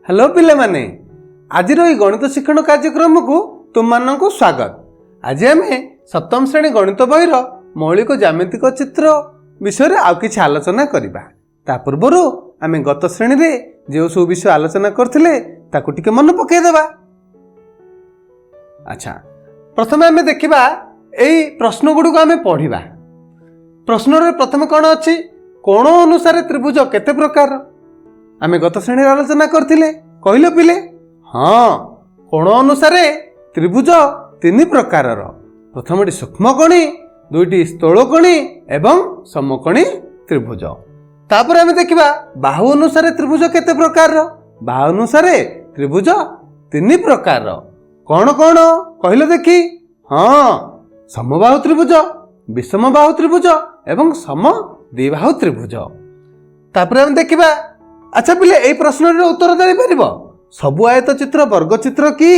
Hello पिले माने आज गणित शिक्षण कार्यक्रम को तुम मान को स्वागत। आज आम सप्तम श्रेणी गणित बही मौलिक ज्यामितिक चित्र विषय आउ कि आलोचना करवा। ता पूर्व आम गत श्रेणी रे जो सब विषय आलोचना करथिले ताकू टिके मन पकेदेबा। अच्छा, प्रथम आम देखा यही प्रश्न गुड़िक आम पढ़ा। प्रश्न प्रथम कौन अच्छी कोण अनुसार त्रिभुज केते प्रकार आम गत श्रेणी आलोचना करथिले कहलो पिले। हाँ, कोण अनुसार त्रिभुज तीन प्रकार। प्रथमटी सूक्ष्मकोणी, दुईटी स्थूलकोणी एवं समकोणी त्रिभुज। तापर आम देखा बाहु अनुसार त्रिभुज केते प्रकार। बाहु अनुसार त्रिभुज तीन प्रकार। कौन कौन कहलो देखी। हाँ, समबाहु त्रिभुज, विषमबाहु त्रिभुज एवं सम द्विबाहु त्रिभुज। तापर आम देखा। अच्छा पिले यही प्रश्न उत्तर दे पार सबु आयत चित्र वर्ग चित्र कि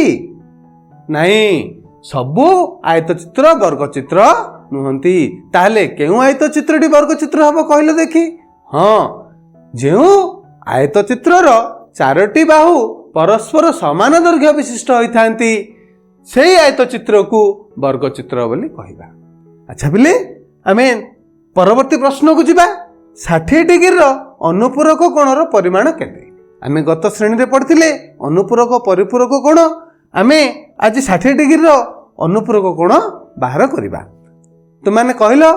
नहीं? सबु आयत चित्र वर्ग चित्र नुहंती। ताहले केउ आयत चित्रटी वर्ग चित्र हम कहलो देखी। हाँ, जो आयत चित्रर चारोटी बाहु परस्पर समान दैर्घ्य विशिष्ट होइथांती सेही आयत चित्र को वर्ग चित्र बोली कहबा। अच्छा पिले आमे परवर्ती प्रश्न को जिबा। 60 डिग्री अनुपूरक कोणर परिमाण केते? आमे गत श्रेणी रे पढ़थिले अनुपूरक परिपूरक कोण। आमे आज 60 डिग्री अनुपूरक कोण बाहर करबा। तो माने कहलो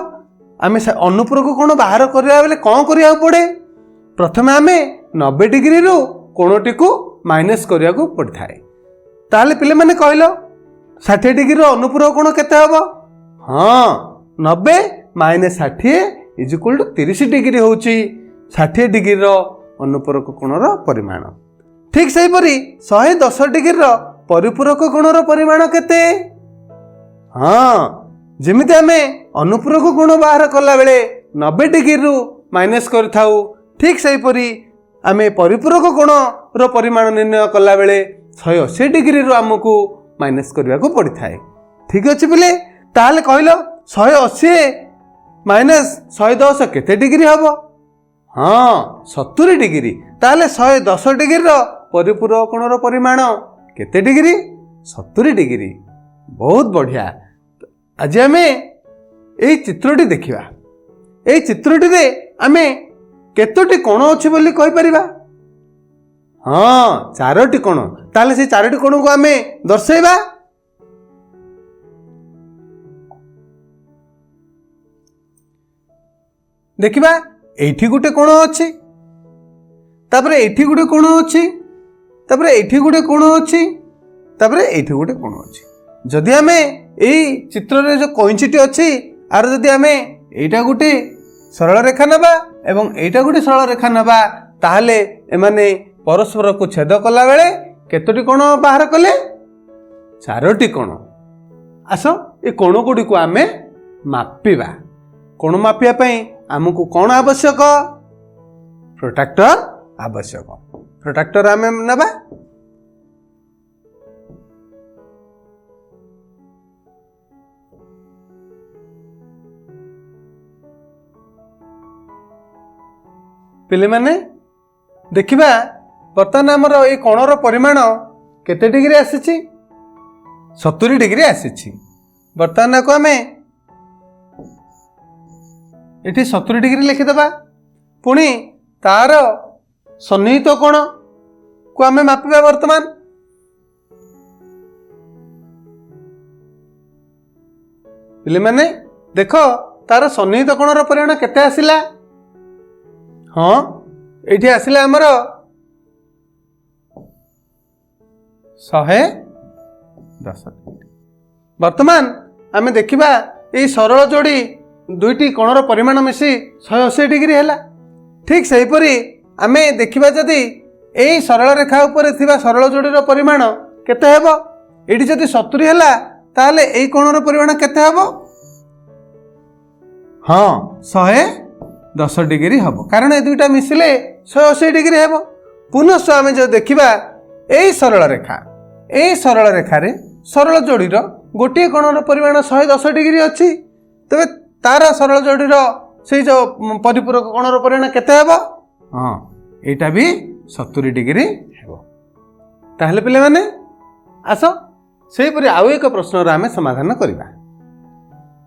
आमे अनुपूरक कोण बाहर करबा बेले कोन करिया पड़े? प्रथम आमे 90 डिग्री रो कोणटी को माइनस करिया को पड़थाय। ताले पिले माने कहलो 60 डिग्री अनुपूरक कोण केते हबो? हाँ, 90 minus 60 is equal to 30 degree होची 60 डिग्री अनुपूरक कोणर परिमाण। ठीक से परी 110 डिग्री परिपूरक कोणर परिमाण केते? हाँ, जेमिति आमे अनुपूरक कोण बाहर कला बेले 90 डिग्री रु माइनस करथाउ, ठीक से परी आमे परिपूरक कोणर परिमाण निर्णय कला बेले 180 डिग्री रु हमकु माइनस करबा को पड़ी थाए। ठीक अछि पिले। ताले कहलो 180 माइनस 110 केते डिग्री हबो? हाँ, 70 डिग्री। ताले 110 डिग्री परिपूरक कोणर परिमाण केते डिग्री? 70 डिग्री। बहुत बढ़िया। आज आमे एई चित्रटी देखिबा। एई चित्रटी रे आमे केतोटी कोण अछि बोली कहि परिबा? हाँ, चारोटी कोण। ताले से चारोटी कोण को आमे दर्शाइबा। देखिबा एठी गुटे कोण अछि, तापरे एठी गुटे कोण अछि, तापरे एठी गुटे कोण अछि, तापरे एठी गुटे कोण अछि। जदि आमे एई चित्र रे जो कोइंचिटी अछि आर जदि आमे एटा गुटे सरल रेखा नबा एवं एटा गुटे सरल रेखा नबा ताहले एमाने परस्पर को छेद कला बेले केतोटी कोण बाहर कले? चारोटी कोण। आसो ए कोण गुडी को आमे मापिबा। कोण मापिया पई आमको कौन आवश्यक? प्रोट्रैक्टर आवश्यक। प्रोट्रैक्टर आम नबा। पिले माने देखिबा बर्तमान आमर ए कोणर परिमाण केते डिग्री आसीछि? 70 डिग्री आसीछि। बर्तमान को आमे इठी 70 डिग्री लिखिदेबा। पुणी तार सन्निहित कोण को आमे मापिबा। वर्तमान पिले माने देखो तार सन्निहित कोणर परिमाण केते आसिला? हाँ, एठी आसिला हमर 110 डिग्री। वर्तमान आमे देखिबा एई सरल जोड़ी दुईटी कोणर परिमाण मिसी 180 डिग्री है। ठीक से परी आमे देखिबा जदि एई सरल रेखा ऊपर थिबा सरल जोड़ीर परिमाण केते हेबो? एठी जदि 70 हैला ताहले एई कोणर परिमाण केते हेबो? हाँ, 110 डिग्री हेबो, कारण ए दुईटा मिसिले 180 डिग्री हेबो। पुनः आमे जो देखिबा एई सरल रेखा रे सरल जोड़ीर गोटे कोणर परिमाण 110 डिग्री अछि। तबे तार सरल जोड़ीर से जो परिपूरक कोणर परिमाण केते हेबो? हाँ, एटा भी 70 डिग्री हेबो। ताहले पिले माने आस सेहीपरि आउ एक प्रश्नर आमे समाधान करिबा।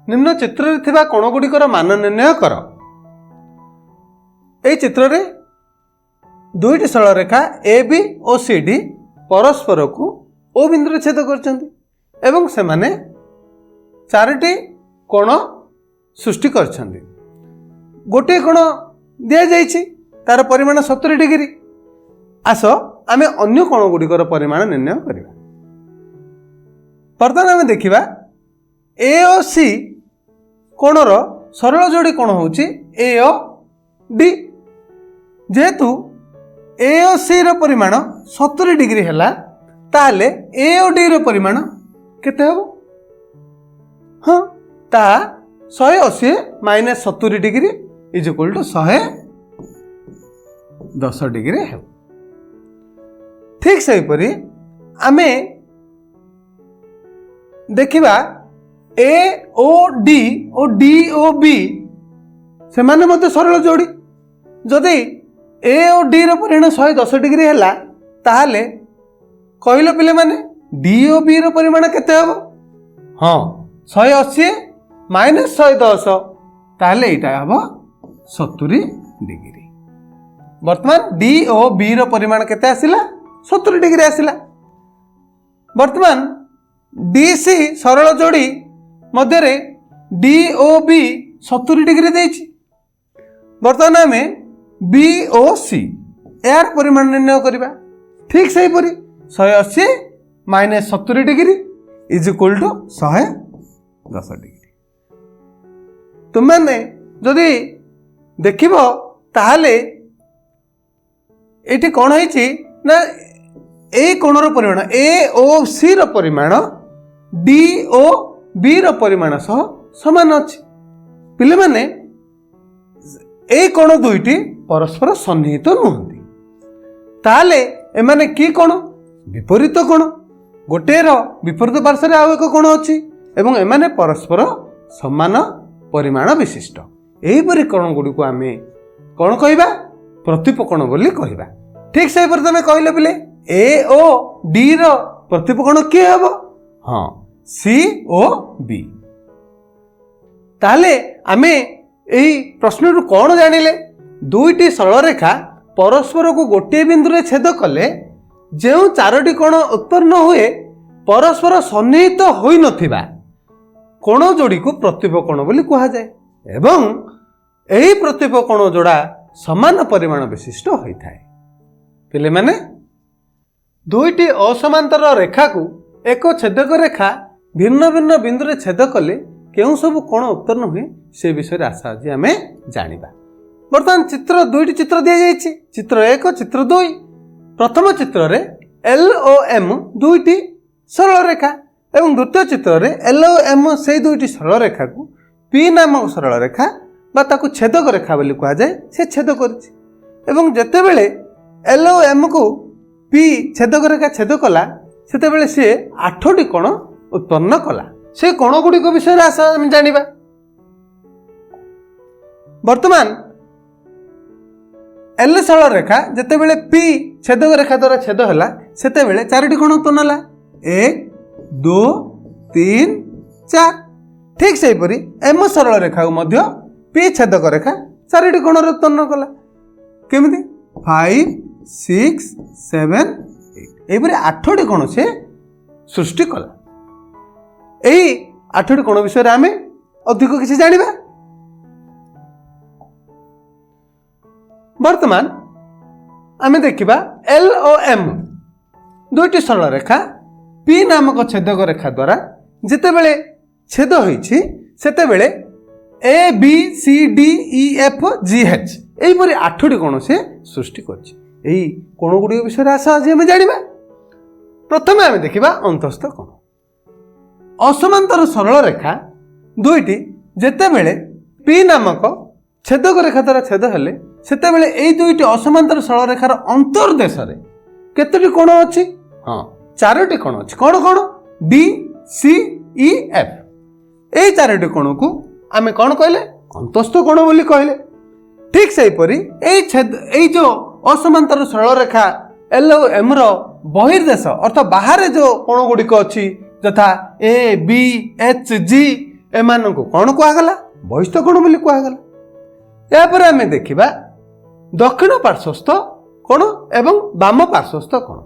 निम्न चित्र रे थिबा कोण गुडिकर मान निर्णय कर। एई चित्र रे दुईटी सरल रेखा ए बी और सी डी परस्पर को ओ बिंदु छेद करछन्ति एवं से माने चारोटी कोण सृष्टि करछन्ति। गोटे कोण दिया जाइछि तार परिमाण 70 डिग्री। आस आमे अन्य कोण गुडिकर परिमाण निर्णय करिबा। वर्तमान आमे देखिबा ए और सी कोणर सरल जोड़ी कोण होछि ए और डी। जेहेतु ए और सी रो परिमाण 70 डिग्री हैला ताले ए और डी रो परिमाण केते हबो? हां ता 180 minus 70 degree is equal to 110 degree है। ठीक से परी आमे देखिबा ए ओ डी और डी ओ बी से माने मते सरल जोड़ी। जदि ए और डी रो परिमाण 110 डिग्री हैला ताहाले कहलो पिले माने डी ओ बी रो परिमाण केते हबो? हां 180 माइनस 110 ताहाले एटा हबो 70 डिग्री। वर्तमान डी ओ बी रो परिमाण केते आसिला? 70 डिग्री आसिला। वर्तमान डी सी सरल जोड़ी मध्य डी ओ बी 70 डिग्री देछि। वर्तमान आमे बी ओ सी यार परिमाण निर्णय करिबा। ठीक सही परी 180 minus 70 degree is equal to 110 degree. तुम माने जदि देखिबो ताहाले एठी कोन होईछि ना ए कोणर परिमाण ए ओ सी रो परिमाण डी ओ बी रो परिमाण सह समान अछि। पिले माने ए कोण दुईटी परस्पर सन्निहित नुहंती। ताले एमाने की कोण? विपरीत कोण। गोटे रो विपरीत पार्श्व रे आउ एक कोण अछि एवं एमाने परस्पर समान परिमाण विशिष्ट। एही परि कोण गुडी को आमे कोण कहिबा? प्रतिपकोण बोली कहिबा। ठीक से पर तमे कहिलो पिले ए ओ डी रो प्रतिपकोण के हबो? हां सी ओ बी। ताले आमे एही प्रश्न रु कोण जानिले? दुईटी सरल रेखा परस्पर को गोटे बिंदु रे छेद कले जेउ चारोटी कोण उत्पन्न हुए परस्पर सन्निहित होई नथिबा कोण जोड़ी को प्रतिपकोण बोली कहा जाए एवं एही प्रतिपकोण जोड़ा समान परिमाण विशिष्ट होइथाय। पिले माने दुईटी असमांतर रेखा को एक छेदक रेखा भिन्न भिन्न बिंदु रे छेद कले केउ सब कोण उत्पन्न हुए से विषय आशा आज आमे जानिबा। वर्तमान चित्र दुईटी चित्र दिया जाइछि। चित्र 1 चित्र 2। प्रथम चित्र रे एल ओ एम दुईटी सरल रेखा एवं द्वितीय चित्र रे एल ओ एम से दुईटी सरल रेखा को पी नामक सरल रेखा बा ताकू छेदक रेखा बोली कहा जाए से छेद करछि एवं जेतेबेले एल ओ एम को पी छेदक रेखा छेद कला सेतेबेले से 8टी कोण उत्पन्न कला। से कोण गुडी को विषय आशा हम जानिबा। वर्तमान एल सरल रेखा जेतेबेले पी छेदक रेखा द्वारा छेद होला सेतेबेले 4टी कोण उत्पन्न होला 1 2 3 4। ठीक सेही परी एम सरल रेखा को मध्य पी छेदक रेखा 4टी कोण उत्पन्न कला। केमिति 5 6 7 8 एपरी 8टी कोण से सृष्टि कला। एही 8टी कोण विषय आमे अधिक किसी जानिबा। वर्तमान आमे देखिबा एल ओ एम दुईटी सरल रेखा पी नामक छेदक रेखा द्वारा जेतेबेले छेद होईछि सेतेबेले A B C D E F G H एहीपरि 8टी कोण से सृष्टि करछि। एही कोण गुडी विषय आशा आज हम जानिबा। प्रथमे आमे देखिबा अंतस्थ कोण। असमांतर सरल रेखा दुईटी जेतेबेले पी नामक छेदक रेखा द्वारा छेद हेले सेतेबेले एही दुईटी असमांतर सरल रेखार अंतर्देश रे केतोटी कोण अछि? हां 4टी कोण अछि। कोण कोण? D C E F. एही 4टी कोण को आमे कोण कहले? अंतस्थ कोण बोली कहले। ठीक सेही परी एही जो असमांतर सरल रेखा एल और एम रो बहिर्देश अर्थात बाहर जो कोण गुड़िक अच्छी यथा A B H G M को कौन कहगला बहिस्थ कोण बोली कहगला। यापर आम देखा दक्षिण पार्श्वस्थ कोण एवं वाम पार्श्वस्थ कोण।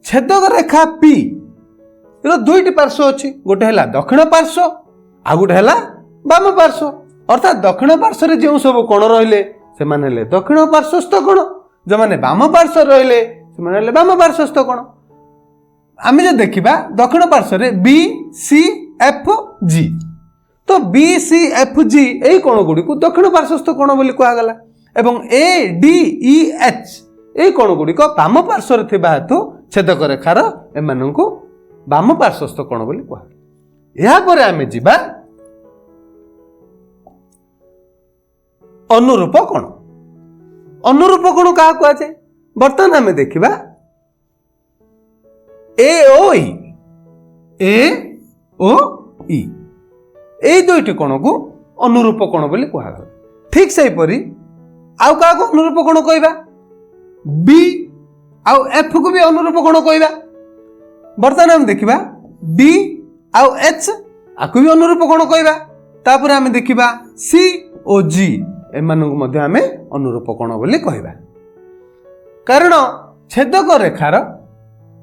छेदक रेखा पी दुईटी पार्श्व अच्छी गोटे है दक्षिण पार्श्व आ गोटे है वाम पार्श्व अर्थात दक्षिण पार्श्व रे जो सब कोण रहिले से माने दक्षिण पार्श्वस्थ कोण जो माने वाम पार्श्व रहिले से माने वाम पार्श्वस्थ कोण। आम जो देखा दक्षिण पार्श्व रे बी सी एफ जी तो बी सी एफ जी यही कोण गुड़ी को दक्षिण पार्श्वस्थ कोण बोली कहगला एवं ए डी ई एच यही कोण गुड़ी वाम पार्श्व रे थिबा हेतु छेदक रेखार एमानंकु वाम पार्श्वस्थ कोण बोली कहगला। या परे आमे जिबा अनुरूप कोण। अनुरूप कोण क्या कहुए बर्तमान आम देखा ए ओ ई ए दुईटी कोण को अनुरूप कोण बोली कहगला। ठीक सेहीपरि आउ क्या अनुरूप कोण कहबा बी आउ एफ को भी अनुरूप कोण कहबा। बर्तमान आम देखा डी आउ एच आकु भी अनुरूप कोण कहबा। तापर आम देखा सी ओ जी एमानंकु मध्य आमे अनुरूप कोण बोली कहबा। कारण छेदक रेखार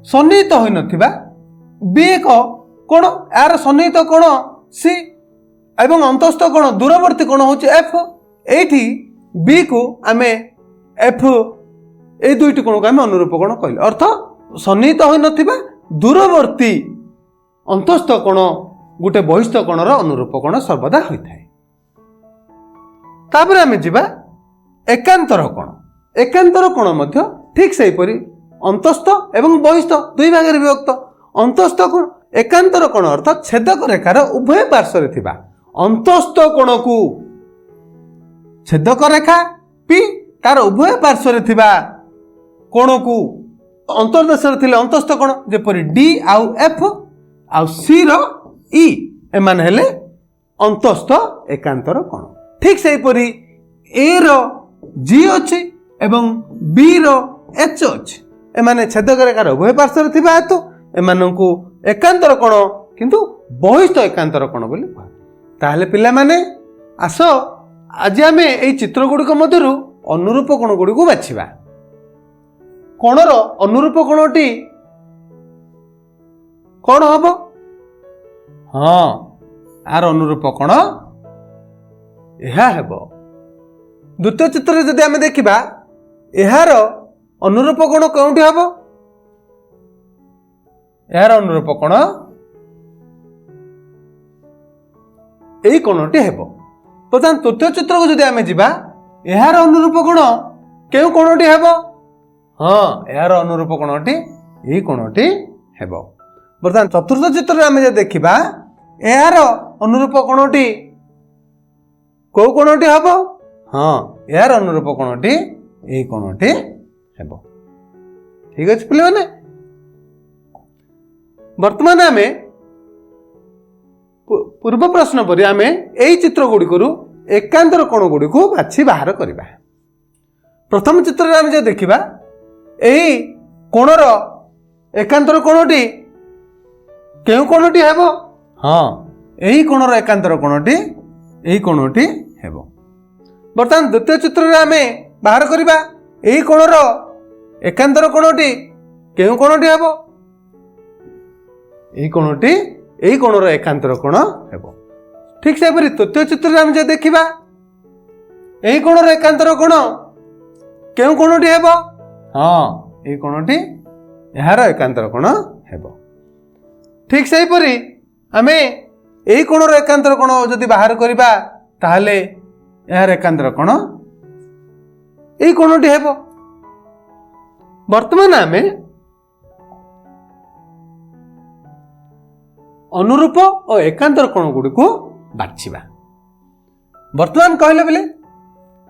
सन्निहित होई नथिबा बी एक कोण यार सन्निहित कोण सी एवं अंतस्थ कोण दूरवर्ती कोण होची एफ एठी बी को आमे एफ ए दुईटी कोण को आमे अनुरूप कोण कहले अर्थ सन्निहित होई नथिबा दूरवर्ती अंतस्थ कोण गोटे बहिस्थ कोणर अनुरूप कोण सर्वदा होइथाय। तापर आमे जिबा एकांतर कोण। एकांतर कोण मध्य ठीक सेहीपरि अंतस्थ एवं बहिस्थ दुई भाग विभक्त। अंतस्थ कोण एकांतर कोण अर्थात छेदक रेखार उभय पार्श्व थिबा अंतस्थ कोण को छेदक रेखा पी तार उभय पार्श्व थिबा कोण को अंतर्देश थिले अंतस्थ कोण जेपरि डी आउ एफ आउ सी रो ई एमान हेले अंतस्थ एकांतर कोण। ठीक सेहीपरि ए रो जी अच्छी एवं बी रो एच अच्छी एमाने छेदक रेखार उभय पार्श्व थिबा हेतु एमानंकु एकांतर कोण किंतु बहिस्थ एकांतर कोण बोली कह। ताहले पिला माने आस आज आमे एई चित्र गुड़िक मध्यरु अनुरूप कोण गुड़ी को बाछिबा। कोणर अनुरूप कोणटी कोण हबो हाँ आर अनुरूप कोण यह हेबो। द्वितीय चित्र जदि आमे देखिबा यार अनुरूप कोण कोउठी हबो यार अनुरूप कोण एई कोणटी हेबो। प्रथम तृतीय चित्र को जदि आमे जिबा यार अनुरूप कोण केउ कोणटी हेबो हाँ यार अनुरूप कोणटी एई कोणटी हेबो। बर्तमान चतुर्थ चित्र आमे जे देखिबा यार अनुरूप कोणटी को कोणटी हेबो हाँ यार अनुरूप कोणटी एई कोणटी हेबो। ठीक अछि पिले माने वर्तमान आमे पूर्व प्रश्न पर आमे एई चित्र गुड़िकरु एकांतर कोण गुड़िको बाछि बाहर करिबा। प्रथम चित्र रे आमे जे देखिबा एई कोणर एकांतर कोणटी केउ कोणटी हेबो हाँ एई कोणर एकांतर कोणटी एई कोणटी हेबो। वर्तमान द्वितीय चित्र रे आमे बाहर करिबा एई कोणर एकांतर कोणटी केउ कोणटी हेबो एई कोणटी एई कोणर एकांतर कोण हेबो। ठीक सेपरि तृतीय चित्र रे आमे जे देखिबा एई कोणर एकांतर कोण केउ कोणटी हेबो हाँ एई कोणटी एहार एकांतर कोण हेबो। ठीक सेपरि आमे एई कोणर एकांतर कोण जदि बाहर करिबा ताहले एहार एकांतर कोण एई कोणटी हेबो। वर्तमान आमे अनुरूप और एकांतर कोण गुड़ी को बाछिबा। वर्तमान कहले बेले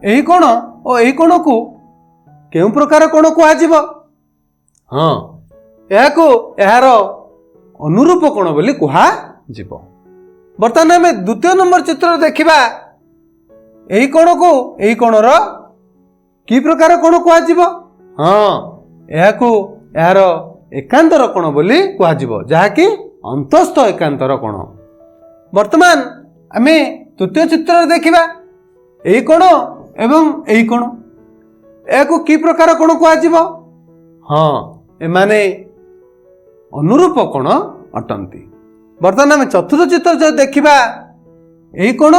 एही कोण और एही कोण को केउ प्रकार कोण कुहाजिबो हाँ याको यार अनुरूप कोण बोली कुहाजिबो। वर्तमान आमे द्वितीय नंबर चित्र देखिबा एही कोण को एही कोणर की प्रकार कोण कुहाजिबो हाँ ଏହାକୁ ଏହାର ଏକାନ୍ତର କୋଣ ବୋଲି କୁହାଯିବ, ଯାହାକି ଅନ୍ତସ୍ଥ ଏକାନ୍ତର କୋଣ। ବର୍ତ୍ତମାନ ଆମେ ତୃତୀୟ ଚିତ୍ରରେ ଦେଖିବା ଏହି କୋଣ ଏବଂ ଏହି କୋଣ। ଏହାକୁ କି ପ୍ରକାର କୋଣ କୁହାଯିବ? ହଁ, ଏମାନେ ଅନୁରୂପ କୋଣ ଅଟନ୍ତି। ବର୍ତ୍ତମାନ ଆମେ ଚତୁର୍ଥ ଚିତ୍ର ଯଦି ଦେଖିବା, ଏହି କୋଣ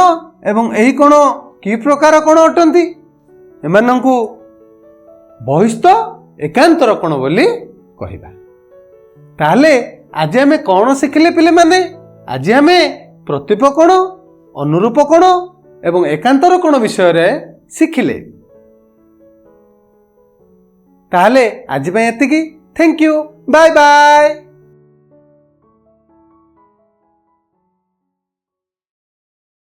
ଏବଂ ଏହି କୋଣ କି ପ୍ରକାର କୋଣ ଅଟନ୍ତି? ଏମାନଙ୍କୁ ବହିସ୍ଥ ଏକାନ୍ତର କୋଣ ବୋଲି କହିବା। ତାହେଲେ ଆଜି ଆମେ କ'ଣ ଶିଖିଲେ ପିଲାମାନେ? ଆଜି ଆମେ ପ୍ରତୀପ କୋଣ, ଅନୁରୂପ କୋଣ ଏବଂ ଏକାନ୍ତର କୋଣ ବିଷୟରେ ଶିଖିଲେ। ତାହେଲେ ଆଜି ପାଇଁ ଏତିକି। Thank you, bye bye.